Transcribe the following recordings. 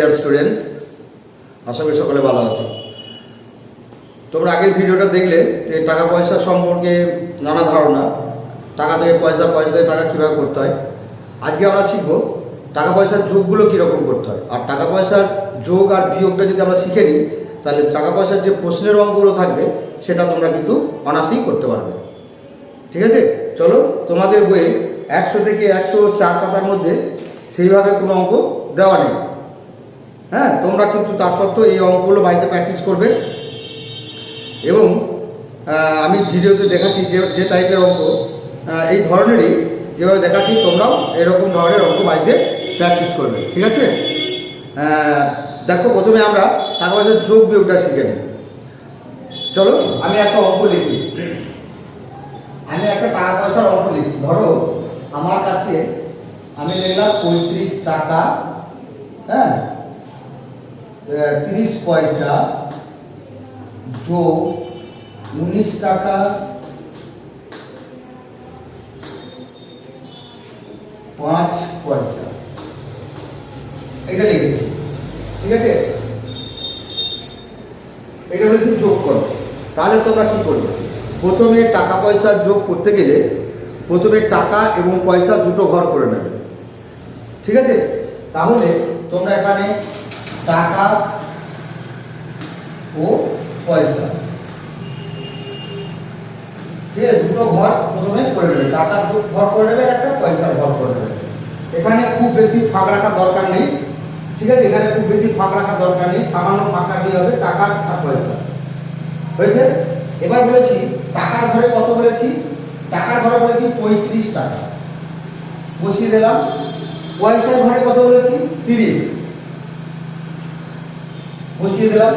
Dear students, আশা করি সকলে ভালো আছো। তোমরা আগের ভিডিওটা দেখলে যে টাকা পয়সা সম্পর্কে নানা ধারণা, টাকা থেকে পয়সা, পয়সা থেকে টাকা কীভাবে করতে হয়। আজকে আমরা শিখব টাকা পয়সার যোগগুলো কীরকম করতে হয়। আর টাকা পয়সার যোগ আর বিয়োগটা যদি আমরা শিখে নিই, তাহলে টাকা পয়সার যে প্রশ্নের অঙ্কগুলো থাকবে সেটা তোমরা কিন্তু অনায়াসেই করতে পারবে। ঠিক আছে, চলো। তোমাদের বইয়ে 100 থেকে 104 পাতার মধ্যে সেইভাবে কোনো অঙ্ক দেওয়া নেই। হ্যাঁ, তোমরা কিন্তু তার সত্ত্বেও এই অঙ্কগুলো বাড়িতে প্র্যাকটিস করবে। এবং আমি ভিডিওতে দেখাচ্ছি যে টাইপের অঙ্ক, এই ধরনেরই যেভাবে দেখাচ্ছি তোমরাও এরকম ধরনের অঙ্ক বাড়িতে প্র্যাকটিস করবে। ঠিক আছে, দেখো প্রথমে আমরা টাকা পয়সার যোগ বিয়োগটা শিখে নিই। চলো, আমি একটা অঙ্ক লিখি। আমি একটা টাকা পয়সার অঙ্ক লিখছি। ধরো আমার কাছে আমি লিখলাম 35 টাকা, হ্যাঁ, 30 পয়সা যোগ 19 টাকা পাঁচ পয়সা, এটা লিখেছি। ঠিক আছে, এটা বলেছি যোগ করো। তাহলে তোমরা কি করবে? প্রথমে টাকা পয়সা যোগ করতে গেলে প্রথমে টাকা এবং পয়সা দুটো ঘর করে নেবে। ঠিক আছে, তাহলে তোমরা এখানে টাকা ও পয়সা, ঠিক আছে, দুটো ঘর প্রথমে করে নেবে। টাকার ঘর করে নেবে, একটা পয়সার ঘর করে নেবে। এখানে খুব বেশি ফাঁক রাখার দরকার নেই। ঠিক আছে, এখানে খুব বেশি ফাঁক রাখার দরকার নেই, সামান্য ফাঁক রাখলেই হবে। টাকা আর পয়সা হয়েছে। এবার বলেছি টাকার ঘরে কত বলেছি? টাকার ঘরে বলেছি 35 টাকা, বসিয়ে দিলাম। পয়সার ঘরে কত বলেছি? 30, বসিয়ে দিলাম।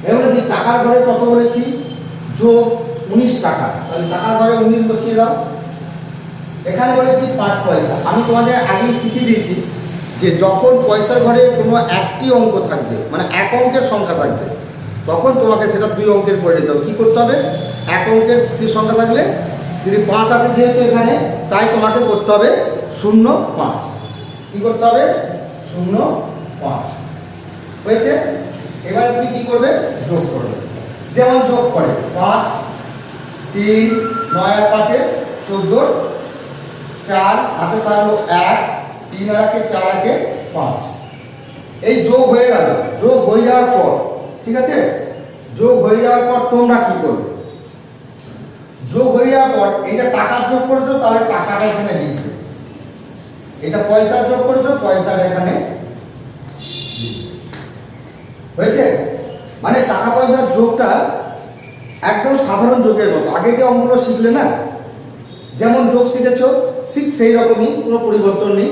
এবার বলেছি টাকার ঘরে কত বলেছি? যোগ 19 টাকা, তাহলে টাকার ঘরে 19 বসিয়ে দাও। এখানে বলেছি 5 পয়সা। আমি তোমাদের আগেই শিখিয়ে দিয়েছি যে যখন পয়সার ঘরে কোনো একটি অঙ্ক থাকবে, মানে এক অঙ্কের সংখ্যা থাকবে, তখন তোমাকে সেটা 2 অঙ্কের করে নিতে হবে। কী করতে হবে? এক অঙ্কের কি সংখ্যা থাকলে, যদি 5 আছে যেহেতু এখানে, তাই তোমাকে করতে হবে 0.5। কি করতে হবে? 0.5 হয়েছে। এবার তুমি কি করবে? যোগ করবে। যেমন যোগ করে 5, 3, 9 আর 5 14, 4 হাতে থাকলো 1, 3 আর 1 4 আর 5। এই যোগ হয়ে গেল। যোগ হয়ে যাওয়ার পর, ঠিক আছে, যোগ হয়ে যাওয়ার পর তোমরা কি করবে? যোগ হয়ে যাওয়ার পর এটা টাকার যোগ করেছো, তাহলে টাকাটা এখানে লিখবে। এটা পয়সার যোগ করেছো, পয়সাটা এখানে হয়েছে। মানে টাকা পয়সার যোগটা একদম সাধারণ যোগের মতো। আগে যে অঙ্কগুলো শিখলে না, যেমন যোগ শিখেছো ঠিক সেই রকমই, কোনো পরিবর্তন নেই।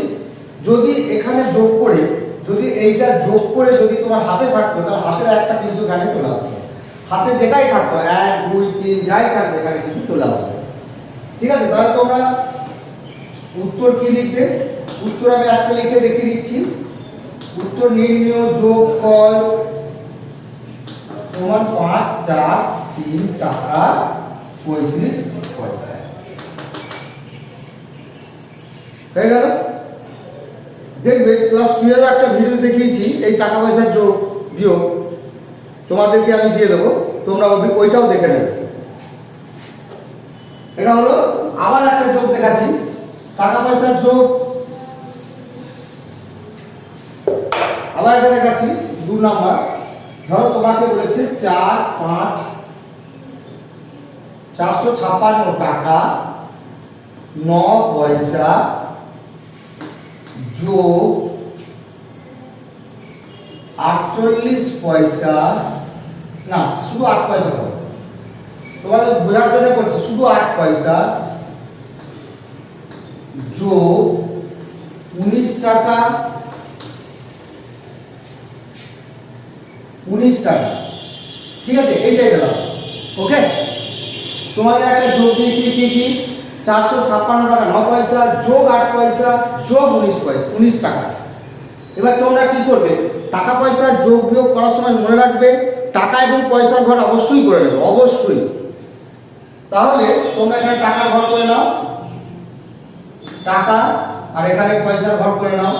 যদি এখানে যোগ করে, যদি এইটা যোগ করে যদি তোমার হাতে থাকতো, তাহলে হাতের একটা কিন্তু এখানে চলে আসবে। হাতে যেটাই থাকতো 1, 2, 3 যাই থাকবে এখানে কিন্তু চলে আসবে। ঠিক আছে, তাহলে তোমরা উত্তর কি লিখবে? উত্তর আমি একটা লিখে দেখিয়ে দিচ্ছি। উত্তর নির্ণয় যোগফল সমান 5, 4, 3 টাকা 35 পয়সা। হয়ে গেল। দেখবে ক্লাস 12 একটা ভিডিও দেখিয়েছি এই টাকা পয়সার যোগ বিয়োগ, তোমাদেরকে আমি দিয়ে দেবো, তোমরা ওইটাও দেখে নেবে। এটা হলো আবার একটা যোগ দেখাচ্ছি, টাকা পয়সার যোগ। আবার এটা দেখাচ্ছি 2 নাম্বার। ধরো তোমাকে বলেছে 4, 5, 456 টাকা 9 পয়সা যোগ 48 পয়সা, না শুধু 8 পয়সা হবে, তোমাদের বোঝার জন্য করছি। শুধু 8 পয়সা যোগ 19 টাকা 19 টাকা। ঠিক আছে, এইটাই দিলাম। ওকে, তোমাদের একটা যোগ দিয়েছি কি কি? 456 টাকা 9 পয়সা যোগ 8 পয়সা যোগ 19 টাকা। এবার তোমরা কি করবে? টাকা পয়সার যোগ বিয়োগ করার সময় মনে রাখবে টাকা এবং পয়সার ঘর অবশ্যই করে নেবে, অবশ্যই। তাহলে তোমরা এখানে টাকার ঘর করে নাও, টাকা, আর এখানে পয়সার ঘর করে নাও।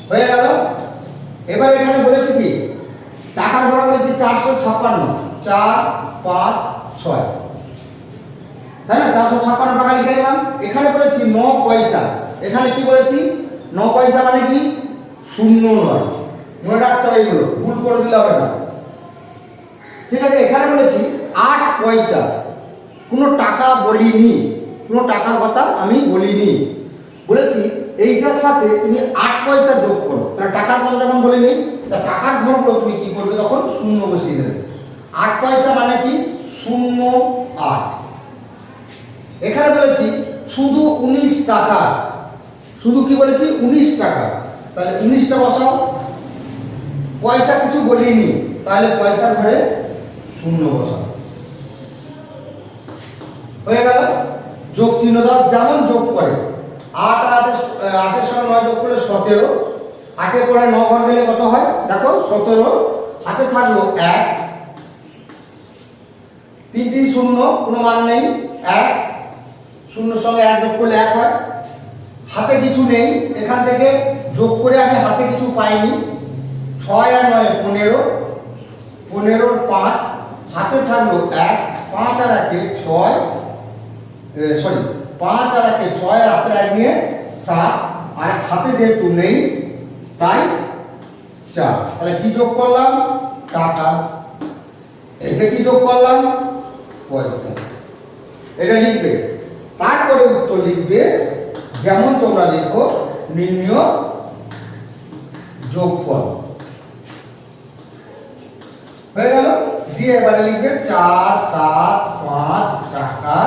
হয়ে গেল। এবার এখানে বলেছি কি টাকার ঘরে বলেছি 456, 4 5 6, তাই না? 456 টাকা লিখে নিলাম। এখানে বলেছি 9 পয়সা, এখানে কি বলেছি 9 পয়সা মানে কি শূন্য নয়, মনে রাখতে হবে, এগুলো ভুল করে দিলে হবে না, ঠিক আছে? এখানে বলেছি 8 পয়সা, কোনো টাকা বলিনি, কোনো টাকার কথা আমি বলিনি, বলেছি এইটার সাথে তুমি 8 পয়সা যোগ করো, তাহলে টাকার কথা যখন বলিনি তা টাকার ঘরগুলো তুমি কি করবে তখন শূন্য বসিয়ে দেবে। 8 পয়সা মানে কি 0 8। এখানে বলেছি শুধু 19 টাকা, শুধু কি বলেছি 19 টাকা, তাহলে 19টা বসাও, পয়সা কিছু বলিনি তাহলে পয়সার ঘরে শূন্য বসাও, হয়ে গেল। যোগ চিহ্ন দাও, যেমন যোগ করে 8 আর 8 সঙ্গে 9 যোগ করলে 17, 8 এর পরে 9 ঘর গেলে কত হয় দেখো 17, হাতে থাকলো 1, 3টি শূন্য কোনো মান নেই, 1 শূন্যর সঙ্গে 1 যোগ করলে 1 হয়, হাতে কিছু নেই, এখান থেকে যোগ করে আমি হাতে কিছু পাইনি, 6 আর 9 15, 15 আর 5 হাতে থাকলো 1, 5 আর 1 6, সরি 5 আর 1 6 আর হাতে 1 নিয়ে 7, আর হাতে যেহেতু নেই তাই 4, তাহলে কি যোগ করলাম টাকা, এটা কি যোগ করলাম পয়সা, এটা লিখবে, তারপরে উত্তর লিখবে যেমন তোমরা লিখো নির্ণয় যোগফল, হয়ে গেল। দিয়ে এবারে লিখবে 4 7 5 টাকা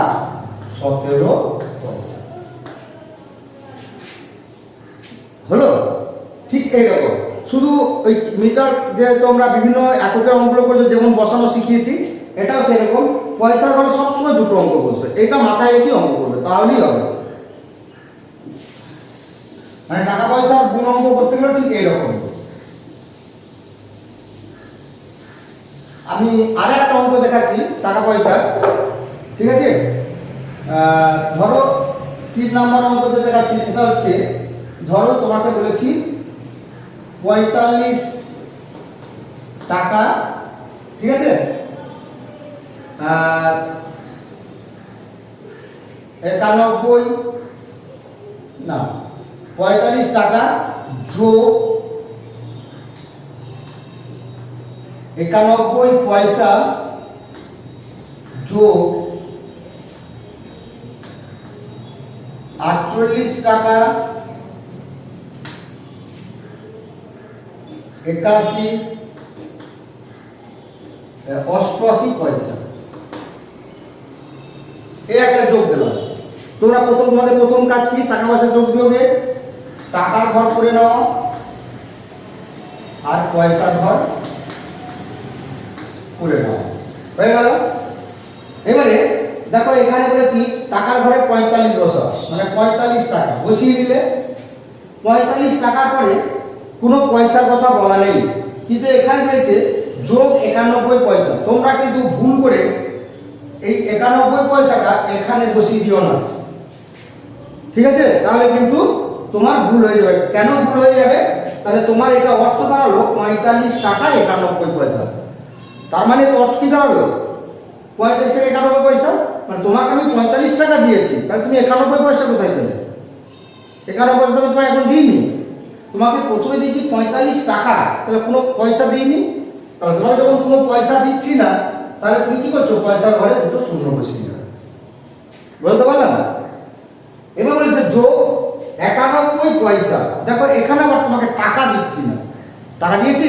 17 পয়সা, হলো। ঠিক এইরকম শুধু ওই মিটার যে তোমরা বিভিন্ন এককের অঙ্কগুলো করছো যেমন বসানো শিখিয়েছি, এটাও সেরকম পয়সার ঘরে সবসময় দুটো অঙ্ক বসবে, এটা মাথায় রেখে অঙ্ক করবে তাহলেই হবে, মানে টাকা পয়সার গুণ অঙ্ক করতে গেলে ঠিক এইরকম। আমি আর একটা অঙ্ক দেখাচ্ছি টাকা পয়সার, ঠিক আছে? ধরো 3 নম্বর অঙ্ক যে দেখাচ্ছি সেটা হচ্ছে, ধরো তোমাকে বলেছি 45 টাকা, ঠিক আছে? 91 না 45 টাকা যোগ 91 পয়সা যোগ 48 টাকা 81 88 পয়সা, এই একটা যোগ দিলাম। তোমরা তোমাদের প্রথম কাজ কি টাকা পয়সা যোগ বিয়োগে টাকার ঘর করে নাও আর পয়সার ঘর করে নাও, হয়ে গেল। এবারে দেখো এখানে বলেছি টাকার ঘরে 45 বসাও, মানে 45 টাকা বসিয়ে দিলে, 45 টাকার পরে কোনো পয়সার কথা বলা নেই, কিন্তু এখানে দিয়েছে যোগ 91 পয়সা, তোমরা কিন্তু ভুল করে এই 91 পয়সাটা এখানে বসিয়ে দিও না, ঠিক আছে? তাহলে কিন্তু তোমার ভুল হয়ে যাবে। কেন ভুল হয়ে যাবে? তাহলে তোমার এটা অর্থ দাঁড়ালো 45 টাকা 91 পয়সা, তার মানে অর্থ কি দাঁড়ালো 45 টাকা 91 পয়সা, মানে তোমাকে আমি 45 টাকা দিয়েছি, তাহলে তুমি 91 পয়সা কোথায় পেলে? 91 পয়সা তুমি তোমায় এখন দিইনি, তোমাকে প্রথমে দিয়েছি 45 টাকা, তাহলে কোনো পয়সা দিইনি, তাহলে তোমাকে যখন কোনো পয়সা দিচ্ছি না তাহলে তুমি কি করছো পয়সার ঘরে দুটো শূন্য বসিয়ে যাবে, বলতে পারলাম? এবার বলেছে যোগ 91 পয়সা, দেখো এখানে আবার তোমাকে টাকা দিচ্ছি না, টাকা দিয়েছি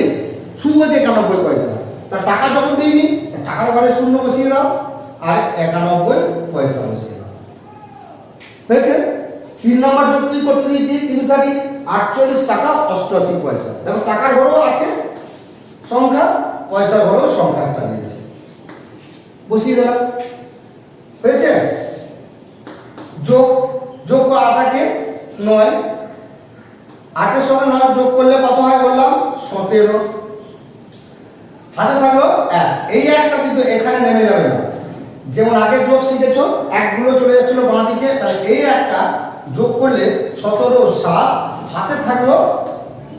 শুধু বলছে 91 পয়সা, তার টাকা যখন দিইনি টাকার ঘরে শূন্য বসিয়ে দাও আর 91 পয়সা বসিয়ে দাও, হয়েছে। 3 নম্বর যোগ কি করতে দিয়েছি 3 সারি 48 টাকা 88 পয়সা, দেখো টাকার ঘরেও আছে সংখ্যা, পয়সার ঘরেও সংখ্যা একটা দিয়েছে, বসিয়ে দিলাম, হয়েছে। যোগ যোগ আপনাকে 9, 8 এর সঙ্গে 9 যোগ করলে কত হয় বললাম 17, হাতে থাকলো 1, এই একটা কিন্তু এখানে নেমে যাবে না, যেমন আগে যোগ শিখেছো একগুলো চলে যাচ্ছিল বাঁ দিকে, তাহলে এই একটা যোগ করলে 17 7, হাতে থাকলো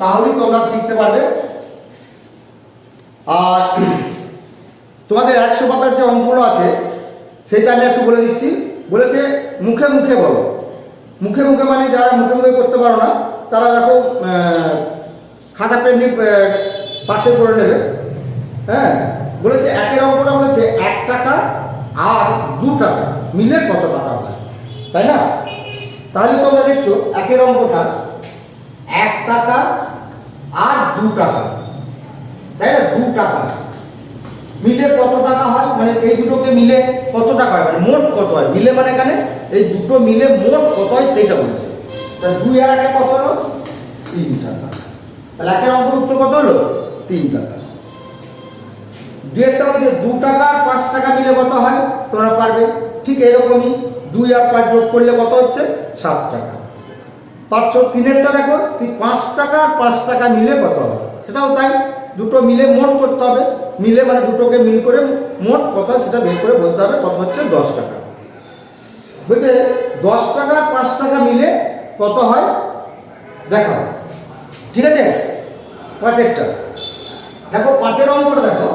তাহলেই তোমরা শিখতে পারবে। আর তোমাদের 100 পাতার যে অঙ্কগুলো আছে সেটা আমি একটু বলে দিচ্ছি। বলেছে মুখে মুখে বলো। মুখে মুখে মানে যারা মুখে মুখে করতে পারো না তারা দেখো খাতা পেন পাশে করে নেবে। হ্যাঁ, বলেছে একের অঙ্কটা বলেছে 1 টাকা আর 2 টাকা মিলে কত টাকা হয়, তাই না? তাহলে তোমরা দেখছো একের অঙ্কটা 1 টাকা আর 2 টাকা, তাই না? 2 টাকা মিলে কত টাকা হয়, মানে এই দুটোকে মিলে কত টাকা হয়, মানে মোট কত হয়। মিলে মানে এখানে এই দুটো মিলে মোট কত হয় সেইটা বলছে। তাহলে 2 আর 1 কত হলো? 3 টাকা। তাহলে একের অঙ্কের উত্তর কত হলো? 3 টাকা। দুইয়েরটা বলছে 2 টাকা আর 5 টাকা মিলে কত হয়, তোমরা পারবে। ঠিক এরকমই 2 আর 5 যোগ করলে কত হচ্ছে? 7 টাকা। 3-এরটা দেখো 5 টাকা আর 5 টাকা মিলে কত হয়, সেটাও তাই। দুটো মিলে মোট করতে হবে। মিলে মানে দুটোকে মিল করে মোট কত হয় সেটা বের করে বলতে হবে কত হচ্ছে। 10 টাকা। বলছে 10 টাকা আর 5 টাকা মিলে কত হয় দেখো। ঠিক আছে, 5-এরটা দেখো। 5-এর অঙ্কটা দেখো।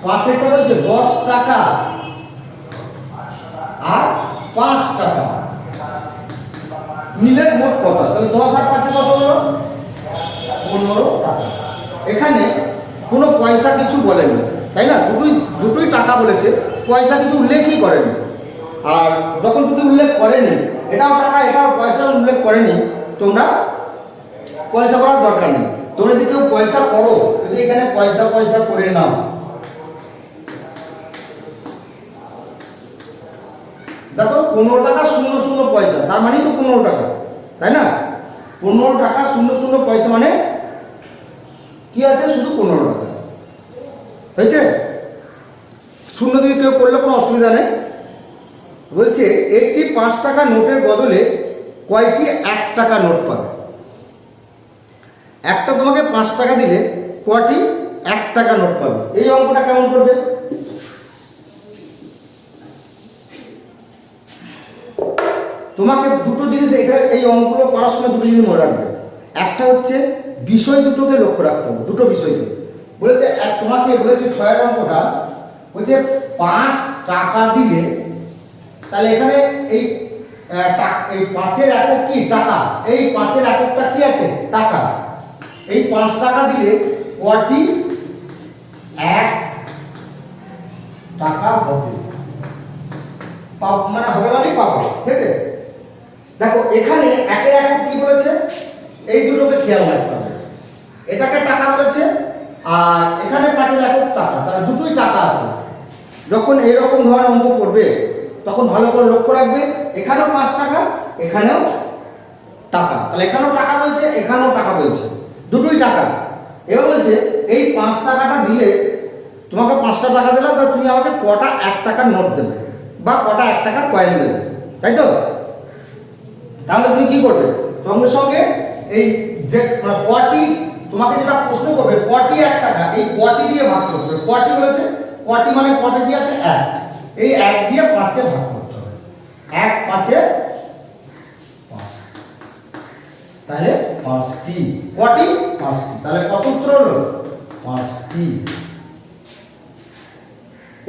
5-এরটা বলছে 10 টাকা আর 5 টাকা মিলে মোট কত। তাহলে 10 আর 5 কত হলো? 15 টাকা। এখানে কোনো পয়সা কিছু বলেনি, তাই না? দুটোই টাকা বলেছে, পয়সা কিছু উল্লেখই করেনি। আর যখন দুটো উল্লেখ করেনি, এটাও টাকা এটাও পয়সা উল্লেখ করেনি, তোমরা পয়সা করার দরকার নেই। তোমরা যদি কেউ পয়সা করো, যদি এখানে পয়সা পয়সা করে নাও, দেখো 15 টাকা 00 পয়সা, তার মানেই তো 15 টাকা, তাই না? 15 টাকা 00 পয়সা মানে কি আছে? শুধু 15 টাকা হয়েছে। শূন্য দিয়ে কেউ করলে কোনো অসুবিধা নেই। বলছে একটি 5 টাকা নোটের বদলে কয়টি 1 টাকা নোট পাবে? একটা তোমাকে 5 টাকা দিলে কয়টি 1 টাকা নোট পাবে? এই অঙ্কটা কেমন করবে? তোমাকে দুটো জিনিস এখানে এই অঙ্কগুলো করার সময় দুটো জিনিস মনে রাখবে। একটা হচ্ছে বিষয় দুটোকে লক্ষ্য রাখতে হবে, দুটো বিষয়কে। বলেছে তোমাকে বলেছে 6-এর অঙ্কটা বলছে 5 টাকা দিলে, তাহলে এখানে এই 5-এর একক কি? টাকা। এই 5-এর এককটা কি আছে? টাকা। এই 5 টাকা দিলে কটি 1 টাকা হবে? মানে হবে মানে পাবো, ঠিক আছে? দেখো এখানে একের একক কি বলেছে, এই দুটোকে খেয়াল রাখতে হবে। এটাকে টাকা বলেছে আর এখানে 5-এর একক টাকা, তাহলে দুটোই টাকা আছে। যখন এইরকম ধরনের অঙ্ক করবে তখন ভালো করে লক্ষ্য রাখবে, এখানেও 5 টাকা এখানেও টাকা, তাহলে এখানেও টাকা বলছে এখানেও টাকা বলছে, দুটোই টাকা। এবার বলছে এই 5 টাকাটা দিলে, তোমাকে 5টা টাকা দিলাম, তাহলে তুমি আমাকে কটা 1 টাকার নোট দেবে বা কটা 1 টাকার কয়েন দেবে, তাই তো? তাহলে তুমি কি করবে? সঙ্গে সঙ্গে এই যে কটি তোমাকে যেটা প্রশ্ন করবে, কটি 1 টাকা, এই কটি দিয়ে ভাগ করবে। কটি বলেছে, কটি মানে কটি দিয়ে আছে 1, এই 1 দিয়ে 5-কে ভাগ করতে হবে। 1 5-এ 5, তাহলে 5টি। কটি? 5টি। তাহলে কত উত্তর হলো? 5টি।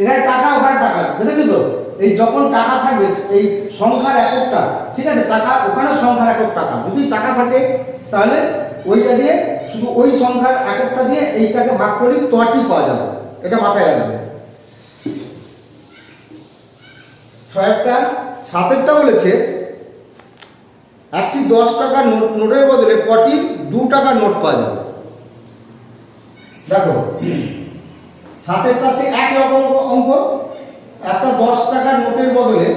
এখানে টাকা ওখানে টাকা, বুঝেছো তো? এই যখন টাকা থাকবে এই সংখ্যার এককটা, ঠিক আছে, টাকা ওখানে সংখ্যার একক টাকা, যদি টাকা থাকে তাহলে ওইটা দিয়ে শুধু ওই সংখ্যার এককটা দিয়ে এইটাকে ভাগ করি, তটি পাওয়া যাবে। এটা মাথায় রাখবে। 6-টা 7-এরটা বলেছে একটি 10 টাকার নোটের বদলে কটি 2 টাকার নোট পাওয়া যাবে? দেখো 7-এরটা সে একই রকম অঙ্ক। একটা 10 টাকার নোটের বদলে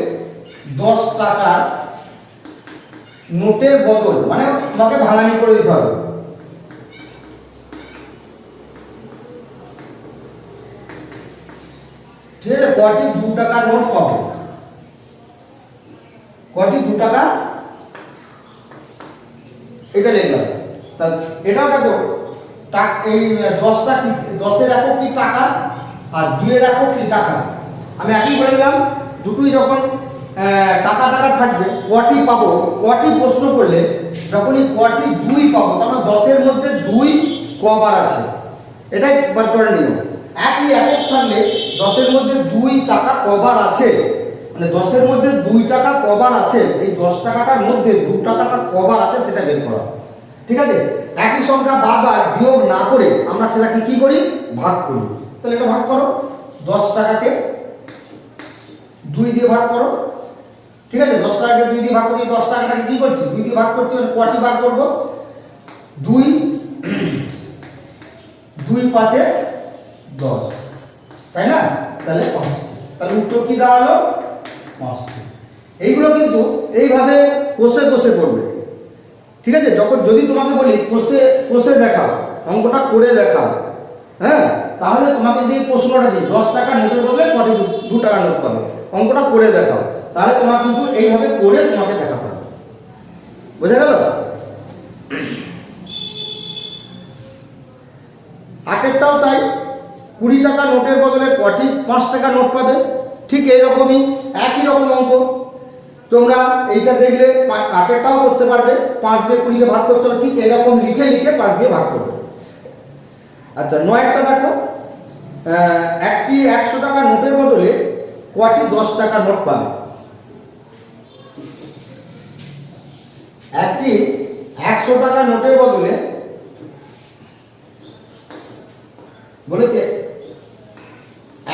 10 টাকার নোটের বদল মানে তোমাকে ভাঙানি করে দিতে হবে। ঠিক আছে, কটি 2 টাকার নোট পাবো? কটি 2 টাকা, এটা লিখলাম। এটাও দেখো এই 10টা 10-এর একক কি? টাকা। আর 2-এর একক কি? টাকা। আমি একই বলে দিলাম, দুটোই যখন টাকা টাকা থাকবে, কটি পাবো, কটি প্রশ্ন করলে যখনই কটি 2 পাবো, তার মানে 10-এর মধ্যে 2 কবার আছে, এটাই বার করে নিও। একই একক থাকলে 10-এর মধ্যে 2 টাকা কবার আছে, মানে 10-এর মধ্যে 2 টাকা কবার আছে, এই 10 টাকাটার মধ্যে 2 টাকাটা কবার আছে সেটা বের করা। ঠিক আছে, একই সংখ্যা বারবার বিয়োগ না করে আমরা সেটাকে কি করি, ভাগ করি। তাহলে এটা ভাগ করো, 10 টাকাকে 2 দিয়ে ভাগ করো। ঠিক আছে, 10 টাকাকে 2 দিয়ে ভাগ করি, 10 টাকাটাকে কি করছি, 2 দিয়ে ভাগ করছি, মানে কটি ভাগ করব, 2 2 5 10, তাই না? তাহলে 5, তাহলে উত্তর কি দাঁড়ালো, 5। এইগুলো কিন্তু এইভাবে কষে কষে করবে। ঠিক আছে, যখন যদি তোমাকে বলি কষে কষে দেখাও, অঙ্কটা করে দেখাও, হ্যাঁ, তাহলে তোমাকে যদি প্রশ্নটা দিই 10 টাকা নোটের বদলে কটি 2 টাকা নোট পাবে, অঙ্কটা করে দেখাও, তাহলে তোমার কিন্তু এইভাবে করে তোমাকে দেখাতে হবে। বুঝা গেল? 8-এরটাও তাই, 20 টাকা নোটের বদলে কটি 5 টাকা নোট পাবে, ঠিক এইরকমই একই রকম অঙ্ক। তোমরা এইটা দেখলে 8-এরটাও করতে পারবে, 5 দিয়ে 20-কে ভাগ করতে হবে, ঠিক এরকম লিখে লিখে 5 দিয়ে ভাগ করবে। আচ্ছা, 9-এরটা দেখো, একটি 100 টাকা নোটের বদলে কটি 10 টাকা নোট পাবে। একটি 100 টাকা নোটের বদলে বলেছে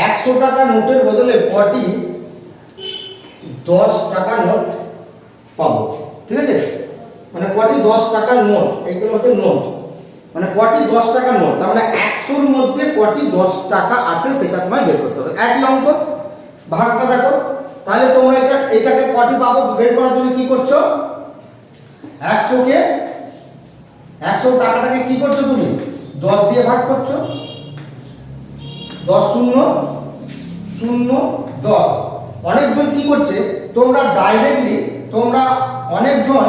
100 টাকা নোটের বদলে কটি 10 টাকা নোট পাবো। ঠিক আছে, মানে কটি 10 টাকার নোট, এইগুলো হচ্ছে নোট, মানে কটি 10 টাকার নোট, তার মানে 100-র মধ্যে কটি 10 টাকা আছে সেটা তোমায় বের করতে হবে। একই অঙ্ক, ভাগটা দেখো, তাহলে তোমরা এটাকে কটি পাবো বের করার জন্য কি করছো, 100 টাকাটাকে কি করছো তুমি 10 দিয়ে ভাগ করছো, 10 0 0 10। অনেকজন কি করছে, তোমরা ডাইরেক্টলি অনেকজন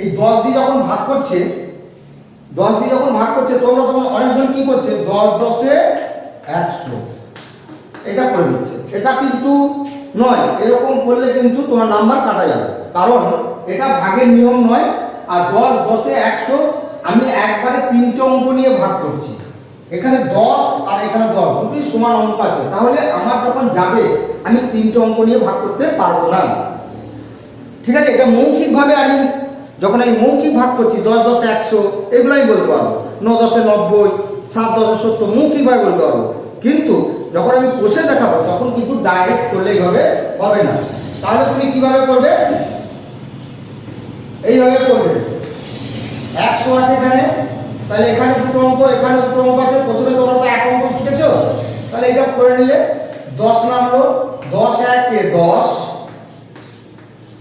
এই 10 দিয়ে যখন ভাগ করছে, তোমরা অনেকজন কি করছে 10 10 100 এটা করে দিচ্ছে। এটা কিন্তু নয়, এরকম করলে কিন্তু তোমার নাম্বার কাটা যাবে, কারণ এটা ভাগের নিয়ম নয়। আর 10 10 100 আমি একবারে 3টে অঙ্ক নিয়ে ভাগ করছি, এখানে 10 আর এখানে 10 দুটোই সমান অঙ্ক আছে, তাহলে আমার যখন যাবে আমি 3টে অঙ্ক নিয়ে ভাগ করতে পারবো না। ঠিক আছে, এটা মৌখিকভাবে যখন আমি মৌখিক ভাগ করছি 10 10 100 এগুলো আমি বলতে পারবো, 9 10 90, 7 10 70 মৌখিকভাবে বলতে পারবো, কিন্তু যখন আমি কষে দেখাবো তখন কিন্তু ডাইরেক্ট করলে এইভাবে হবে না। তাহলে তুমি কিভাবে করবে, এইভাবে করবে, 100 আছে এখানে, তাহলে এখানে 2টো অঙ্ক, এখানে 2টো অঙ্ক আছে, প্রথমে তোমরা তো এক অঙ্ক শিখেছো, তাহলে এটা করে নিলে 10 নামলো, 10 1 10,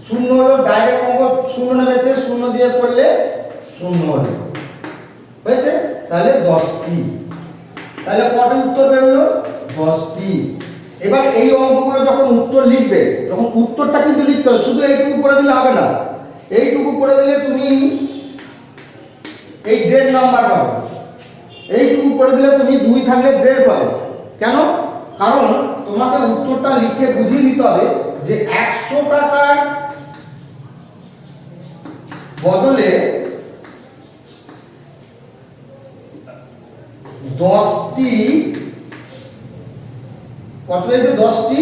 0 হলো, ডাইরেক্ট অঙ্ক 0 নেমেছে, 0 দিয়ে করলে 0 হলো, হয়েছে, তাহলে 10টি, তাহলে কত উত্তর বেরোলো 10টি। এবার এই অঙ্কগুলো যখন উত্তর লিখবে, যখন উত্তরটা কিন্তু লিখতে হবে, শুধু এইটুকু করে দিলে হবে না, এইটুকু করে দিলে তুমি এই 1.5 নাম্বার পাবে, এইটুকু করে দিলে তুমি 2 থাকলে 1.5 পাবে। কেন? কারণ তোমাকে উত্তরটা লিখে বুঝিয়ে দিতে হবে যে 100 টাকার বদলে 10টি, কত হয়েছে 10টি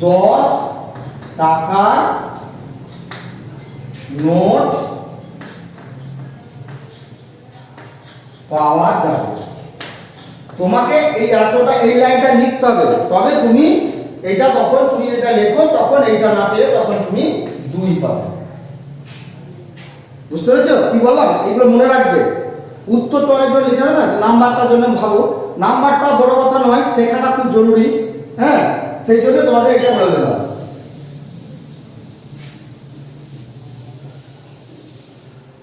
10 টাকার নোট পাওয়া যাবে। তোমাকে এই এতটা এই লাইনটা লিখতে হবে, তবে তুমি এটা তখন তুমি এটা লেখো, তখন এইটা না পেয়ে তখন তুমি 2 পাবে। বুঝতে পেরেছো কি বললাম? এগুলো মনে রাখবে। উত্তর তো অনেকজন লিখে না, নাম্বারটার জন্য ভাবো, নাম্বারটা বড় কথা নয়, শেখাটা খুব জরুরি, হ্যাঁ, সেই জন্য তোমাদের এটা বলে দিলাম।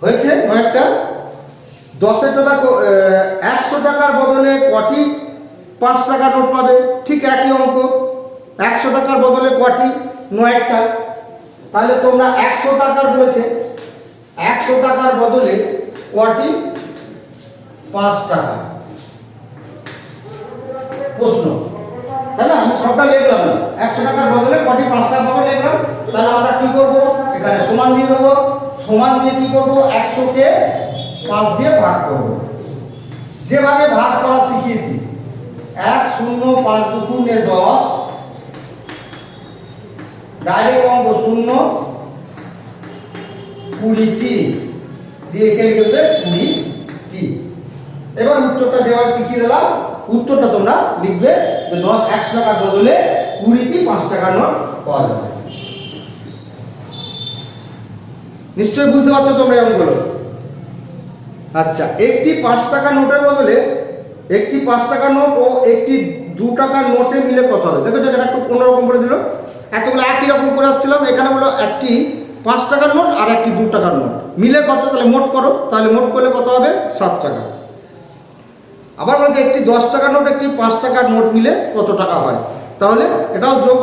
হয়েছে একটা 10-এরটা দেখো, 100 টাকার বদলে কটি 5 টাকা নোট পাবে, ঠিক একই অঙ্ক, 100 টাকার বদলে কটি 9টা, তাহলে তোমরা 100 টাকার বলেছে, 100 টাকার বদলে কটি 5 টাকা, প্রশ্ন তাই না? আমি সবটা লিখলাম না, 100 টাকার বদলে কটি 5 টাকা পাবো লিখলাম। তাহলে আমরা কি করব, এখানে সমান দিয়ে দেবো, সমান দিয়ে কি করব, 100 কে 5 দিয়ে ভাগ করব। যেভাবে ভাগ করা শিখিয়েছি, 1 0 5 2 10, ডাইরেক্ট অঙ্ক 0 20টি দিয়ে লিখে দেবে 20টি। এবার উত্তরটা দেওয়া শিখিয়ে দিলাম, উত্তরটা তোমরা লিখবে যে 100 টাকার বদলে 20টি 5 টাকার নোট পাওয়া যাবে। নিশ্চয়ই বুঝতে পারছো তোমরা অঙ্কগুলো। আচ্ছা, একটি 5 টাকা নোটের বদলে একটি 5 টাকা নোট ও একটি 2 টাকার নোটে মিলে কত হবে? দেখো যেটা একটু অন্যরকম করে দিল, এতগুলো একই রকম করে আসছিলাম, এখানে বলো একটি 5 টাকার নোট আর একটি 2 টাকার নোট মিলে কত, তাহলে মোট করো, তাহলে মোট করলে কত হবে? 7 টাকা। আবার বলতে একটি 10 টাকার নোট একটি 5 টাকার নোট মিলে কত টাকা হয়, তাহলে এটাও যোগ।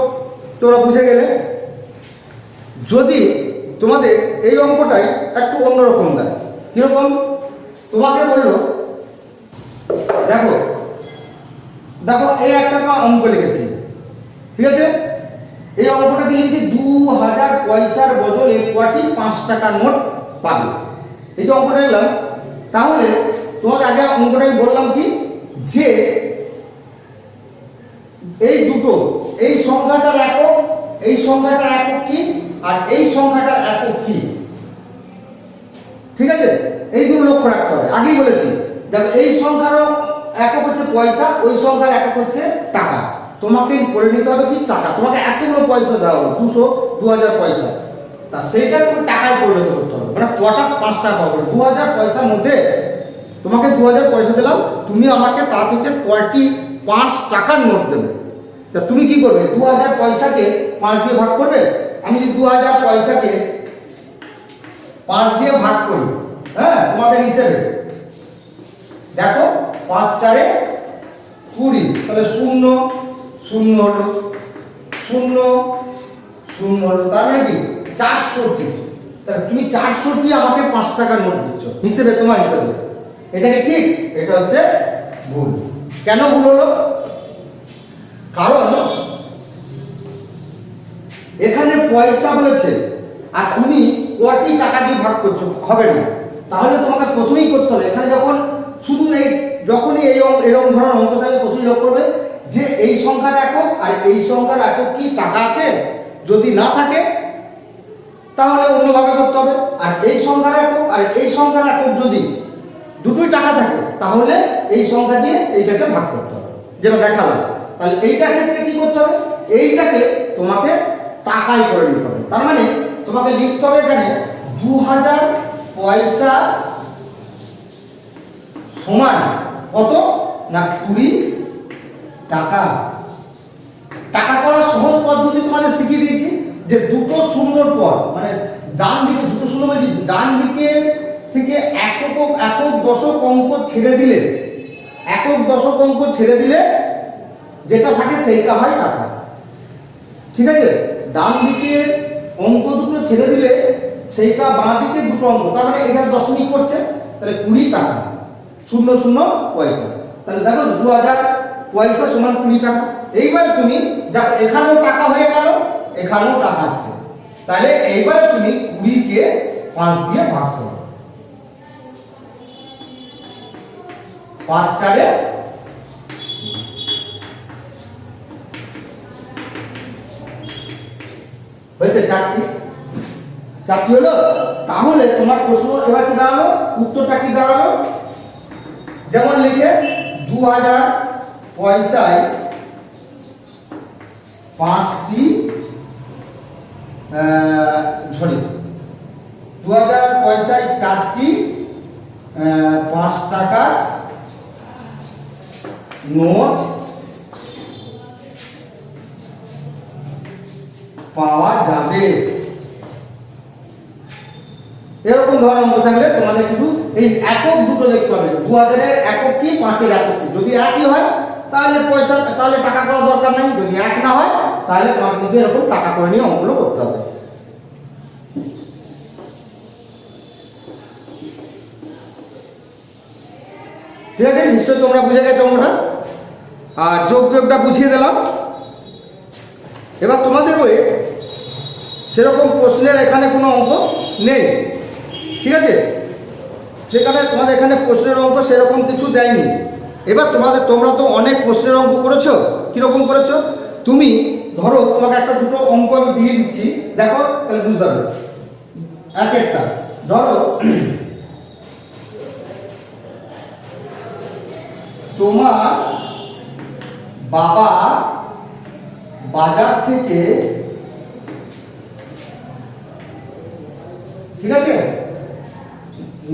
তোমরা বুঝে গেলে। যদি তোমাদের এই অঙ্কটাই একটু অন্যরকম দেয়, কিরকম? তোমাকে বললো দেখো দেখো এই একটা অঙ্ক লিখেছি, ঠিক আছে? এই অঙ্কটা কি লিখেছি, 2000 পয়সার বদলে কটি 5 টাকার নোট পাবে, এই যে অঙ্কটা লিখলাম। তাহলে তোমাদের আগে অঙ্কটাই বললাম কি, যে এই দুটো, এই সংখ্যাটার একক, এই সংখ্যাটার একক কি, আর এই সংখ্যাটার একক কি, ঠিক আছে? এই দুটো লক্ষ্য রাখতে হবে। আগেই বলেছি দেখো, এই সংখ্যারও একক হচ্ছে পয়সা, ওই সংখ্যার একক হচ্ছে টাকা। তোমাকে করে নিতে হবে কি, টাকা। তোমাকে এতগুলো পয়সা দেওয়া হলো, 200 2000 পয়সা, তা সেইটা তুমি টাকায় পরিণত করতে হবে। মানে কটা 5 টাকা পাবো, 2000 পয়সার মধ্যে তোমাকে 2000 পয়সা দিলাম, তুমি আমাকে তা থেকে কয়টি 5 টাকার নোট দেবে। তা তুমি কি করবে, 2000 পয়সাকে 5 দিয়ে ভাগ করবে। আমি যদি 2000 পয়সাকে 5 দিয়ে ভাগ করি, হ্যাঁ, তোমাদের হিসেবে দেখো 5 4 20, তাহলে 0 0 হলো, 0 0 হলো, তার মানে কি 400টি। তাহলে তুমি 400টি আমাকে 5 টাকার নোট দিচ্ছ হিসেবে, তোমার হিসেবে। এটা কি ঠিক? এটা হচ্ছে ভুল। কেন ভুল হলো? কারণ এখানে পয়সা বলেছে আর তুমি কটি টাকা দিয়ে ভাগ করছো, হবে না। তাহলে তোমাকে প্রথমেই করতে হবে, এখানে যখন শুধু এই যখনই এরকম ধরনের অঙ্ক থাকবে, প্রথমেই লক্ষ্য করবে যে এই সংখ্যার একক আর এই সংখ্যার একক কি টাকা আছে। যদি না থাকে তাহলে অন্যভাবে করতে হবে। আর এই সংখ্যার একক আর এই সংখ্যার একক যদি দুটোই টাকা থাকে, তাহলে এই সংখ্যা দিয়ে এইটাকে ভাগ করতে হবে, যেটা দেখালাম। তাহলে এইটার ক্ষেত্রে কি করতে হবে, এইটাকে তোমাকে টাকায় করে নিতে হবে। তার মানে তোমাকে লিখতে হবে এখানে 2000 পয়সা সমান কত না 20 টাকা। টাকা করার সহজ পদ্ধতি তোমাদের শিখিয়ে দিয়েছি, যে দুটো শূন্যর পর, মানে ডান দিকে দুটো শূন্য, মানে ডান দিকে থেকে একক দশক অঙ্ক ছেড়ে দিলে, একক দশক অঙ্ক ছেড়ে দিলে যেটা থাকে সেইটা হয় টাকা, ঠিক আছে? ডান দিকে অঙ্ক দুটো ছেড়ে দিলে সেইটা বাঁ দিকে দুটো অঙ্ক, তার মানে এখানে দশমিক করছে, তাহলে 20 টাকা 0 0 পয়সা। তাহলে দেখো 2000 পয়সা সমান 20 টাকা। এইবার তুমি দেখো এখানেও টাকা হয়ে গেল, এখানেও টাকা আছে, তাহলে এইবারে তুমি 20 কে 5 দিয়ে ভাগ করো, 5 4 হয়েছে, 4টি হলো। তাহলে তোমার প্রশ্ন এবার কি দাঁড়ালো, উত্তরটা কি দাঁড়ালো? যেমন লিখে 2000 পয়সায় 5টি, 2000 পয়সায় 4টি 5 টাকার নোট পাওয়া যাবে। এরকম ধরনের অঙ্ক থাকলে তোমাদের কিন্তু এই একক দুটো দেখতে হবে, 2000 এর একক কি, 5 এর একক কি। যদি একই হয় তাহলে পয়সা, তাহলে টাকা করার দরকার নেই। যদি এক না হয় তাহলে তোমার কিন্তু এরকম টাকা করে নিয়ে অঙ্কগুলো করতে হবে। ঠিক আছে, নিশ্চয়ই তোমরা বুঝে গেছো অঙ্কটা। আর যোগ বিয়োগটা বুঝিয়ে দিলাম। এবার তোমাদের বইয়ে সেরকম প্রশ্নের এখানে কোনো অঙ্ক নেই, ঠিক আছে, সেখানে তোমাদের এখানে প্রশ্নের অঙ্ক সেরকম কিছু দেয়নি। এবার তোমরা তো অনেক প্রশ্নের অঙ্ক করেছো। কীরকম করেছো? তুমি ধরো তোমাকে একটা দুটো অঙ্ক আমি দিয়ে দিচ্ছি, দেখো তাহলে বুঝতে পারবে। এক একটা ধরো, তোমার বাবা বাজার থেকে, ঠিক আছে,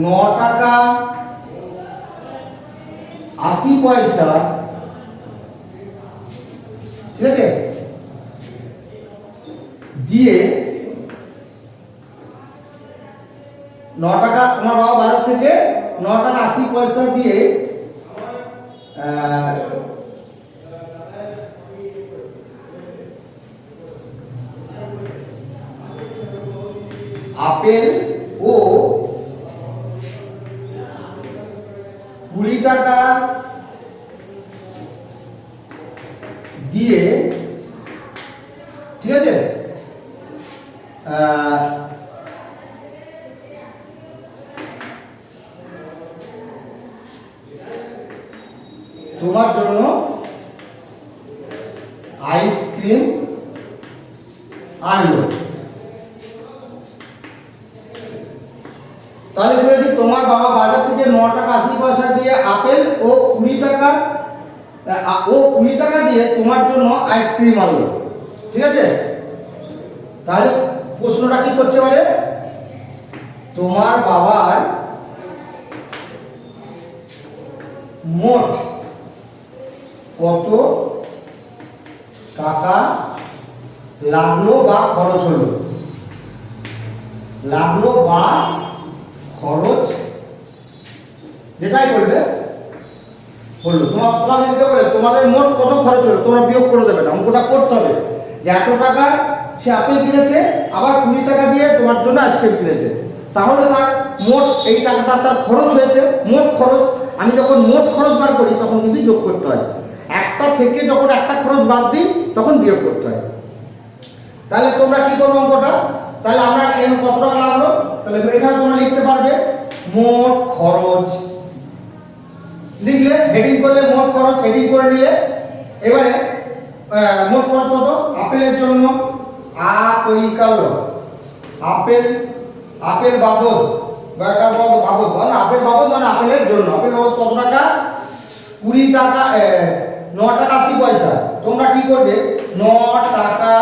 9 টাকা 80 পয়সা, ঠিক আছে, দিয়ে 9 টাকা, তোমার বাবা বাজার থেকে 9 টাকা 80 পয়সা দিয়ে আপেল ও 20 টাকা দিয়ে, ঠিক আছে, তোমার জন্য আইসক্রিম আনলো। তাহলে বলেছি তোমার বাবা বাজার থেকে 9 টাকা 80 পয়সা দিয়ে আপেল ও 20 টাকা দিয়ে তোমার জন্য আইসক্রিম আনলো, ঠিক আছে। তাহলে প্রশ্নটা কি করছে মানে, তোমার বাবার মোট কত টাকা লাগলো বা খরচ হলো, লাগলো বা খরচ যেটাই বলবে বললো। তোমাকে দিতে বলে তোমাদের মোট কত খরচ হলো, তোমরা বিয়োগ করে দেবে না, অঙ্কটা করতে হবে যে এত টাকা সে আপেল কিনেছে, আবার 20 টাকা দিয়ে তোমার জন্য আইসক্রিম কিনেছে, তাহলে তার মোট এই টাকাটা তার খরচ হয়েছে, মোট খরচ। আমি যখন মোট খরচ বার করি তখন কিন্তু যোগ করতে হয়, একটা থেকে যখন একটা খরচ বাদ দিই তখন বিয়োগ করতে হয়। তাহলে তোমরা কি করবো অঙ্কটা, তাহলে আমরা কত টাকা লাগলো, তাহলে এখানে তোমরা লিখতে পারবে মোট খরচ, লিখলে হেডিং করলে মোট খরচ, হেডিং করে নিলে এবারে মোট খরচ কত, আপেলের জন্য আপেল বাবদ বাবদ মানে আপেল বাবদ মানে আপেলের জন্য, আপেল বাবদ কত টাকা, 20 টাকা 9 টাকা 80 পয়সা। তোমরা কি করবে, 9 টাকা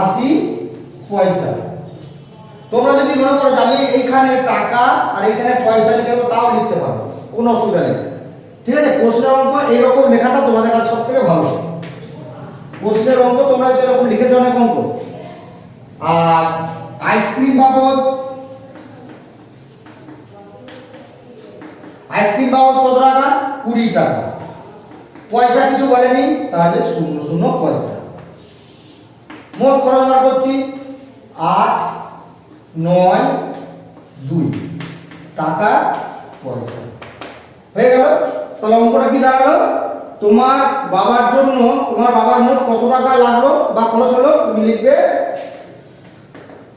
80 পয়সা। তোমরা যদি মনে করো যে আমি এইখানে টাকা আর এইখানে পয়সা লিখে দেবো, তাও লিখতে পারো, কোনো অসুবিধা নেই, ঠিক আছে। প্রশ্নের অঙ্ক এইরকম লেখাটা তোমাদের কাছে সব থেকে ভালো। প্রশ্নের অঙ্ক তোমরা যদি এরকম লিখেছো অনেক অঙ্ক। আর আইসক্রিম বাবদ কত টাকা, 20 টাকা, পয়সা কিছু বলেনি, তাহলে 0 পয়সা। মোট খরচ বার করছি 8, 9, 2 টাকা পয়সা, হয়ে গেল। তাহলে অঙ্কটা কি দাঁড়ালো, তোমার বাবার জন্য তোমার বাবার মোট কত টাকা লাগলো বা খরচ হলো, তুমি লিখবে,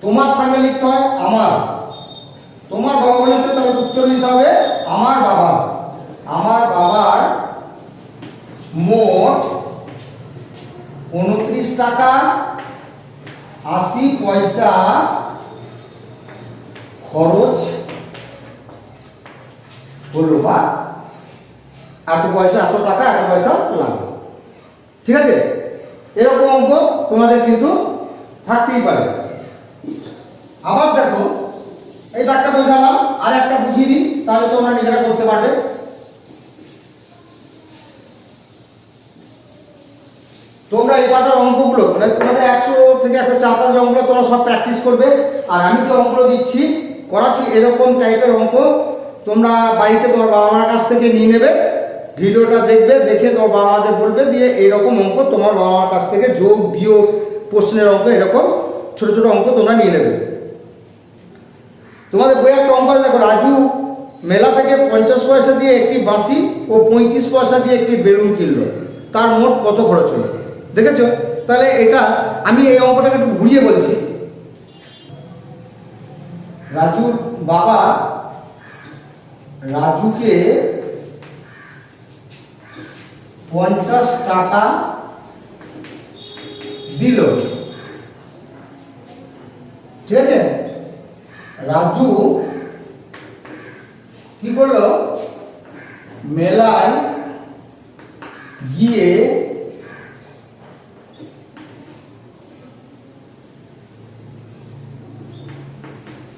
তোমার থাকলে লিখতে হয় আমার, তোমার বাবা বলে তাহলে উত্তর দিতে হবে আমার বাবার মোট 29 টাকা 80 পয়সা খরচ হলো, বা এত পয়সা, এত টাকা, এত পয়সা লাগবে, ঠিক আছে। এরকম অঙ্ক তোমাদের কিন্তু থাকতেই পারে। আবার দেখো, এটা একটা বোঝালাম, আর একটা বুঝিয়ে দিই, তাহলে তোমরা নিজেরা করতে পারবে। তোমরা এই পাতার অঙ্কগুলো মানে তোমাদের 100 থেকে 104 পাতার অঙ্কগুলো তোমরা সব প্র্যাকটিস করবে। আর আমি যে অঙ্কগুলো দিচ্ছি করাচ্ছি এরকম টাইপের অঙ্ক তোমরা বাড়িতে তোমার বাবা মার কাছ থেকে নিয়ে নেবে, ভিডিওটা দেখবে, দেখে তোমার বাবা মাদের বলবে, দিয়ে এইরকম অঙ্ক তোমার বাবা মার কাছ থেকে যোগ বিয়োগ প্রশ্নের অঙ্ক এরকম ছোট ছোট অঙ্ক তোমরা নিয়ে নেবে। তোমাদের বই একটা অঙ্ক দেখো, রাজু মেলা থেকে 50 পয়সা দিয়ে একটি বাঁশি ও 35 পয়সা দিয়ে একটি বেলুন কিনলো, তার মোট কত খরচ হলো, দেখেছো? তাহলে এটা আমি এই অঙ্কটাকে একটু ঘুরিয়ে বলছি। রাজুর বাবা রাজুকে 50 টাকা দিল, ঠিক আছে। রাজু কি করলো, মেলায় গিয়ে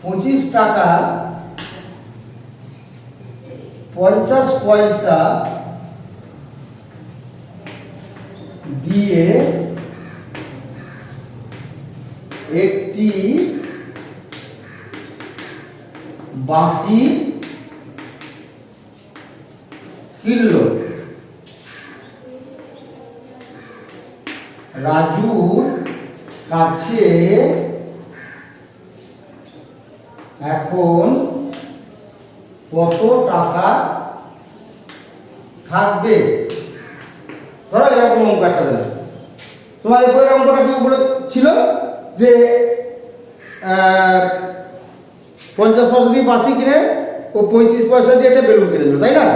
$25 টাকা 50 পয়সা দিয়ে একটি বাঁশি কিনল। রাজুর কাছে এখন কত টাকা থাকবে? ধরো এরকম অঙ্ক একটা দিলাম, তোমাদের বইয়ের অঙ্কটা কি বলেছিল যে 50 পয়সা দিয়ে বাঁশি কিনে ও 35 পয়সা দিয়ে একটা বেলুন কিনে দিল, তাই না?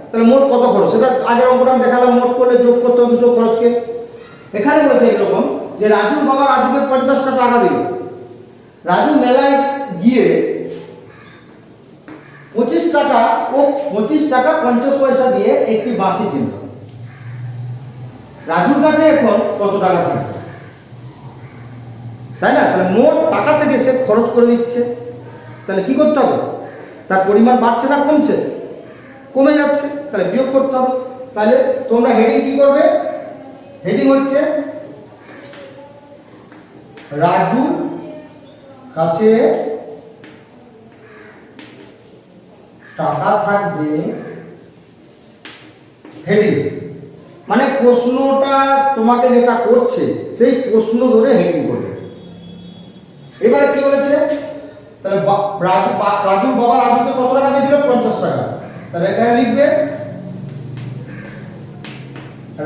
তাহলে মোট কত খরচ? সেটা আগের অঙ্কটা আমি দেখালাম, মোট করলে যোগ করতে হবে দুটো খরচকে। এখানে বলতে এরকম যে রাজুর বাবা রাজুকে 50 টাকা দিল, রাজু মেলায় গিয়ে 25 টাকা ও 25 টাকা 50 পয়সা দিয়ে একটি বাঁশি কিনল। রাজুর কাছে এখন কত টাকা থাকবে, তাই না? তাহলে মোট টাকা থেকে সে খরচ করে দিচ্ছে, তাহলে কি করতে হবে? তার পরিমাণ বাড়ছে না কমছে? কমে যাচ্ছে, তাহলে বিয়োগ করতে হবে। তাহলে তোমরা হেডিং কি করবে? হেডিং হচ্ছে রাজুর কাছে টাকা থাকবে, হেডিং মানে প্রশ্নটা তোমাকে যেটা করছে সেই প্রশ্ন ধরে হেডিং করবে। এবার কি বলেছে, তাহলে রাজুর বাবা রাজুকে কত টাকা দিয়েছিল? 50 টাকা। তাহলে এখানে লিখবে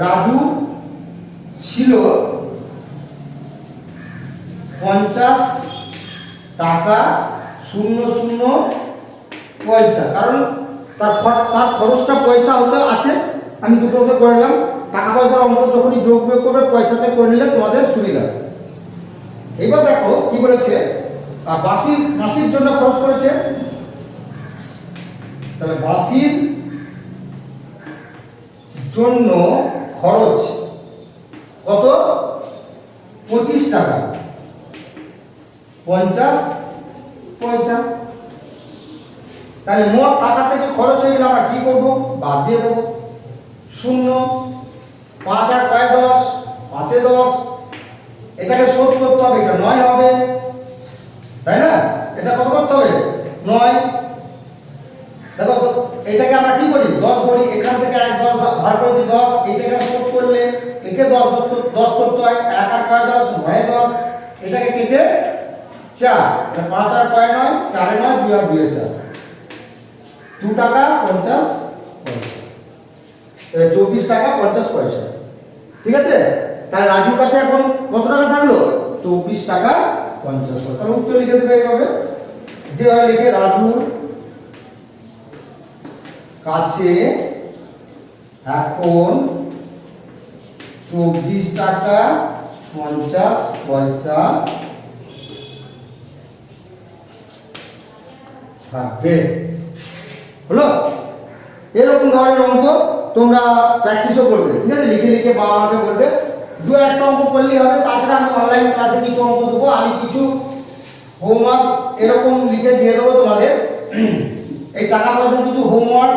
রাজু ছিল 50 টাকা 00 পয়সা, কারণ তার খরচটা পয়সা হতে আছে। আমি দুটোকে করে নিলাম, টাকা পয়সার অঙ্ক যখনই যোগ বিয়োগ করবে পয়সাতে করে নিলে তোমাদের সুবিধা। এবার দেখো কি বলেছে, বাঁশির জন্য খরচ করেছে, তাহলে বাঁশির জন্য খরচ কত? 25 টাকা 50 পয়সা। তাহলে মোট টাকা থেকে খরচ হয়ে গেলে আমরা কি করবো? বাদ দিয়ে দেবো। 0 5 আর 5 10, 5 এ 10, এটাকে শোধ করতে হবে, এটা 9 হবে, তাই না? এটা কত করতে হবে? 9। দেখো এটাকে আমরা কি করি? 10 করি, এখান থেকে 1 10 ভাগ করে দিই 10, এটাকে শোধ করলে একে 10 করতে হয়, 1 আর 5 10, 9 এ 10, এটাকে কেটে 4, 5 আর 5 9, 4 এ 9, 2 আর 2 এ 4, 2 টাকা 50 পয়সা, 24 টাকা 50 পয়সা, ঠিক আছে। তাহলে রাজুর কাছে এখন কত টাকা থাকলো? 24 টাকা 50 পয়সা। তাহলে উত্তর লিখে দেবে এইভাবে, যেভাবে লিখে রাজুর কাছে এখন 24 টাকা 50 পয়সা থাকবে। হলো? এরকম ধরনের অঙ্ক তোমরা প্র্যাকটিসও করবে, ঠিক আছে। লিখে লিখে বাবা মাকে বলবে, 2-1টা অঙ্ক করলেই হবে। তাছাড়া আমি অনলাইন ক্লাসে কিছু অঙ্ক দেবো, আমি কিছু হোমওয়ার্ক এরকম লিখে দিয়ে দেবো তোমাদের। এই টাকা পয়সার কিছু হোমওয়ার্ক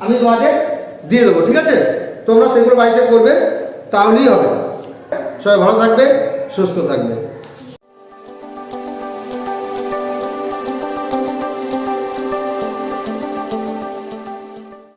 আমি তোমাদের দিয়ে দেবো, ঠিক আছে। তোমরা সেগুলো বাড়িতে করবে, তাহলেই হবে। সবাই ভালো থাকবে, সুস্থ থাকবে।